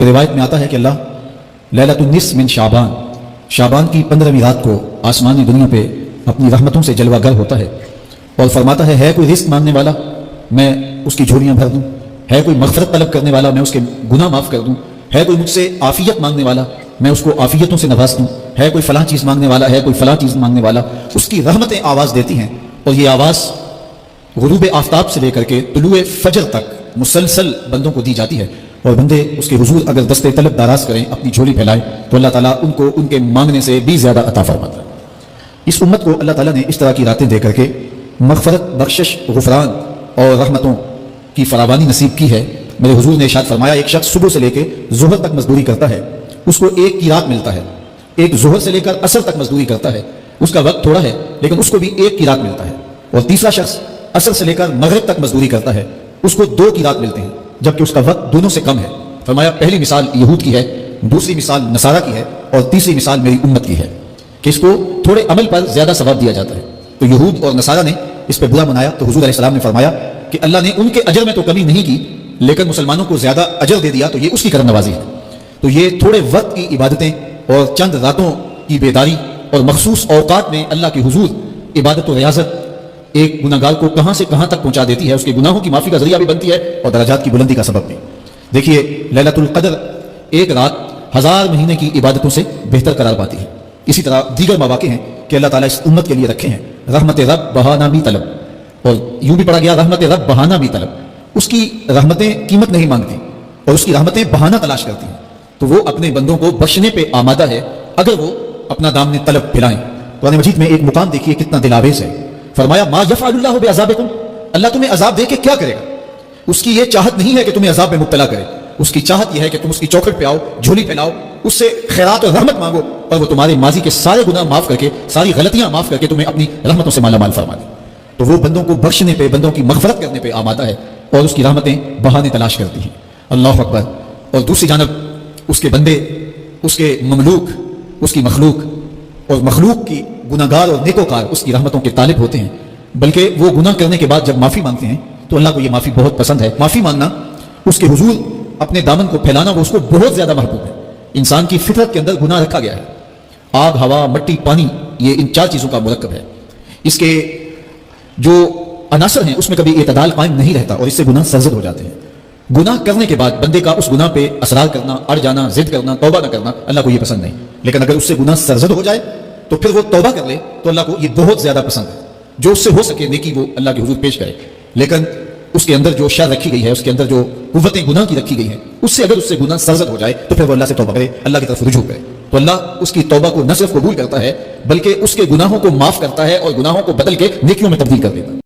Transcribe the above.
روایت میں آتا ہے کہ اللہ لیلۃ النصف من شعبان کی 15ویں رات کو آسمانی دنیا پہ اپنی رحمتوں سے جلوہ گر ہوتا ہے اور فرماتا ہے کوئی رزق مانگنے والا میں اس کی جھولیاں بھر دوں، ہے کوئی مغفرت طلب کرنے والا میں اس کے گناہ معاف کر دوں، ہے کوئی مجھ سے عافیت مانگنے والا میں اس کو عافیتوں سے نواز دوں، ہے کوئی فلاں چیز مانگنے والا ہے کوئی فلاں چیز مانگنے والا، اس کی رحمتیں آواز دیتی ہیں اور یہ آواز غروب آفتاب سے لے کر کے طلوع فجر تک مسلسل بندوں کو دی جاتی ہے اور بندے اس کے حضور اگر دستے طلب دراز کریں، اپنی جھولی پھیلائیں تو اللہ تعالیٰ ان کو ان کے مانگنے سے بھی زیادہ عطا فرماتا ہے۔ اس امت کو اللہ تعالیٰ نے اس طرح کی راتیں دے کر کے مغفرت، بخشش، غفران اور رحمتوں کی فراوانی نصیب کی ہے۔ میرے حضور نے ارشاد فرمایا ایک شخص صبح سے لے کے ظہر تک مزدوری کرتا ہے، اس کو ایک کی رات ملتا ہے، ایک ظہر سے لے کر عصر تک مزدوری کرتا ہے، اس کا وقت تھوڑا ہے لیکن اس کو بھی ایک کی رات ملتا ہے، اور تیسرا شخص عصر سے لے کر مغرب تک مزدوری کرتا ہے، اس کو 2 کی رات ملتے ہیں جبکہ اس کا وقت دونوں سے کم ہے۔ فرمایا پہلی مثال یہود کی ہے، دوسری مثال نصارہ کی ہے اور تیسری مثال میری امت کی ہے کہ اس کو تھوڑے عمل پر زیادہ ثواب دیا جاتا ہے۔ تو یہود اور نصارہ نے اس پہ برا منایا تو حضور علیہ السلام نے فرمایا کہ اللہ نے ان کے اجر میں تو کمی نہیں کی لیکن مسلمانوں کو زیادہ اجر دے دیا، تو یہ اس کی کرم نوازی ہے۔ تو یہ تھوڑے وقت کی عبادتیں اور چند راتوں کی بیداری اور مخصوص اوقات میں اللہ کے حضور عبادت و ریاضت ایک گناہگار کو کہاں سے کہاں تک پہنچا دیتی ہے، اس کے گناہوں کی معافی کا ذریعہ بھی بنتی ہے اور درجات کی بلندی کا سبب بھی۔ دیکھیے لیلۃ القدر ایک رات 1000 مہینے کی عبادتوں سے بہتر قرار پاتی ہے۔ اسی طرح دیگر مواقع ہیں کہ اللہ تعالیٰ اس امت کے لیے رکھے ہیں، رحمت رب بہانہ بھی طلب، اور یوں بھی پڑھا گیا رحمت رب بہانہ بھی طلب، اس کی رحمتیں قیمت نہیں مانگتی اور اس کی رحمتیں بہانہ تلاش کرتی ہیں، تو وہ اپنے بندوں کو بخشنے پہ آمادہ ہے اگر وہ اپنا دامن طلب پھیلائیں۔ قرآن مجید میں ایک مقام دیکھیے کتنا دل آویز ہے، فرمایا ما یفعل اللہ بعذابکم، اللہ تمہیں عذاب دے کے کیا کرے گا؟ اس کی یہ چاہت نہیں ہے کہ تمہیں عذاب میں مبتلا کرے، اس کی چاہت یہ ہے کہ تم اس کی چوکھٹ پہ آؤ، جھولی پھیلاؤ، اس سے خیرات اور رحمت مانگو اور وہ تمہارے ماضی کے سارے گناہ معاف کر کے، ساری غلطیاں معاف کر کے تمہیں اپنی رحمتوں سے مالا مال فرما دے۔ تو وہ بندوں کو بخشنے پہ، بندوں کی مغفرت کرنے پہ آمادہ ہے اور اس کی رحمتیں بہانے تلاش کرتی ہیں۔ اللہ اکبر۔ اور دوسری جانب اس کے بندے، اس کے مملوک، اس کی مخلوق اور مخلوق کی گناہگار اور نیکوکار اس کی رحمتوں کے طالب ہوتے ہیں، بلکہ وہ گناہ کرنے کے بعد جب معافی مانگتے ہیں تو اللہ کو یہ معافی بہت پسند ہے۔ معافی مانگنا، اس کے حضور اپنے دامن کو پھیلانا، وہ اس کو بہت زیادہ محبوب ہے۔ انسان کی فطرت کے اندر گناہ رکھا گیا ہے، آگ، ہوا، مٹی، پانی، یہ ان 4 چیزوں کا مرکب ہے۔ اس کے جو عناصر ہیں اس میں کبھی اعتدال قائم نہیں رہتا اور اس سے گناہ سرزد ہو جاتے ہیں۔ گناہ کرنے کے بعد بندے کا اس گناہ پہ اصرار کرنا، اڑ جانا، ضد کرنا، توبہ نہ کرنا اللہ کو یہ پسند نہیں، لیکن اگر اس سے گناہ سرزد ہو جائے تو پھر وہ توبہ کر لے تو اللہ کو یہ بہت زیادہ پسند ہے۔ جو اس سے ہو سکے نیکی وہ اللہ کے حضور پیش کرے، لیکن اس کے اندر جو شر رکھی گئی ہے، اس کے اندر جو قوتیں گناہ کی رکھی گئی ہیں، اس سے اگر اس سے گناہ سرزد ہو جائے تو پھر وہ اللہ سے توبہ کرے، اللہ کی طرف رجوع کرے، تو اللہ اس کی توبہ کو نہ صرف قبول کرتا ہے بلکہ اس کے گناہوں کو معاف کرتا ہے اور گناہوں کو بدل کے نیکیوں میں تبدیل کر دیتا ہے۔